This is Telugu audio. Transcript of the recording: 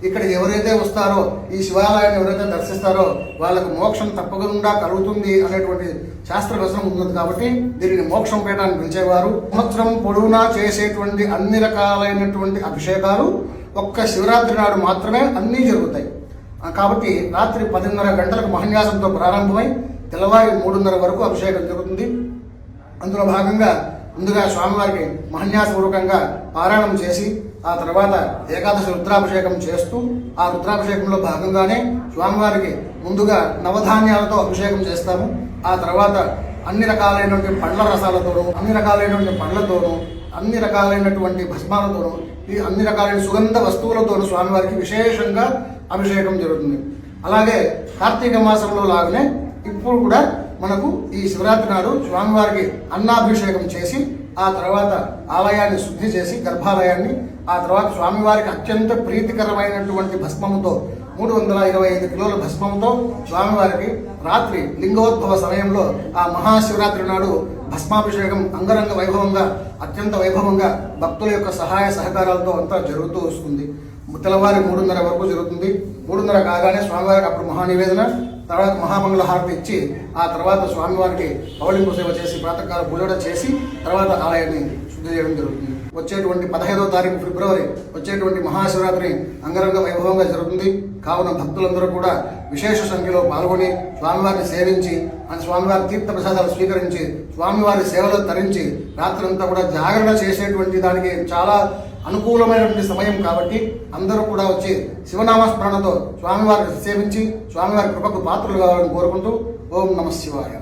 ఇక్కడ ఎవరైతే వస్తారో ఈ శివాలయాన్ని ఎవరైతే దర్శిస్తారో వాళ్ళకు మోక్షం తప్పకుండా కలుగుతుంది అనేటువంటి శాస్త్ర వచనం ఉంది కాబట్టి దీనిని మోక్షం పేట అని పిలిచేవారు. సంవత్సరం పొడవునా చేసేటువంటి అన్ని రకాలైనటువంటి అభిషేకాలు ఒక్క శివరాత్రి నాడు మాత్రమే అన్నీ జరుగుతాయి. కాబట్టి రాత్రి 10:30 గంటలకు మహన్యాసంతో ప్రారంభమై తెల్లవారి 3:30 వరకు అభిషేకం జరుగుతుంది. అందులో భాగంగా ముందుగా స్వామివారికి మహన్యాసపూర్వకంగా పారాయణం చేసి ఆ తర్వాత ఏకాదశి రుద్రాభిషేకం చేస్తూ ఆ రుద్రాభిషేకంలో భాగంగానే స్వామివారికి ముందుగా నవధాన్యాలతో అభిషేకం చేస్తాము. ఆ తర్వాత అన్ని రకాలైనటువంటి పండ్ల రసాలతోనూ అన్ని రకాలైనటువంటి పండ్లతోనూ అన్ని రకాలైనటువంటి భస్మాలతోనూ ఈ అన్ని రకాలైన సుగంధ వస్తువులతోనూ స్వామివారికి విశేషంగా అభిషేకం జరుగుతుంది. అలాగే కార్తీక మాసంలో లాగానే ఇప్పుడు కూడా మనకు ఈ శివరాత్రి నాడు స్వామివారికి అన్నాభిషేకం చేసి ఆ తర్వాత ఆలయాన్ని శుద్ధి చేసి గర్భాలయాన్ని ఆ తర్వాత స్వామివారికి అత్యంత ప్రీతికరమైనటువంటి భస్మముతో 325 కిలోల భస్మంతో స్వామివారికి రాత్రి లింగోద్భవ సమయంలో ఆ మహాశివరాత్రి నాడు భస్మాభిషేకం అంగరంగ వైభవంగా అత్యంత వైభవంగా భక్తుల యొక్క సహాయ సహకారాలతో అంతా జరుగుతూ వస్తుంది. తెల్లవారి 3:30 వరకు జరుగుతుంది. 3:30 కాగానే స్వామివారికి అప్పుడు మహానివేదన, తర్వాత మహామంగళ హారతి ఇచ్చి ఆ తర్వాత స్వామివారికి పౌళింపు సేవ చేసి ప్రాతకాల పూజ చేసి తర్వాత ఆలయాన్ని శుద్ధి చేయడం జరుగుతుంది. వచ్చేటువంటి 15వ తారీఖు ఫిబ్రవరి వచ్చేటువంటి మహాశివరాత్రి అంగరంగ వైభవంగా జరుగుతుంది. కావున భక్తులందరూ కూడా విశేష సంఖ్యలో పాల్గొని స్వామివారిని సేవించి స్వామివారి తీర్థ ప్రసాదాలు స్వీకరించి స్వామివారి సేవలో తరించి రాత్రంతా కూడా జాగరణ చేసేటువంటి దానికి చాలా అనుకూలమైనటువంటి సమయం కాబట్టి అందరూ కూడా వచ్చి శివనామస్మరణతో స్వామివారిని సేవించి స్వామివారి కృపకు పాత్రలు కావాలని కోరుకుంటూ ఓం నమః శివాయ.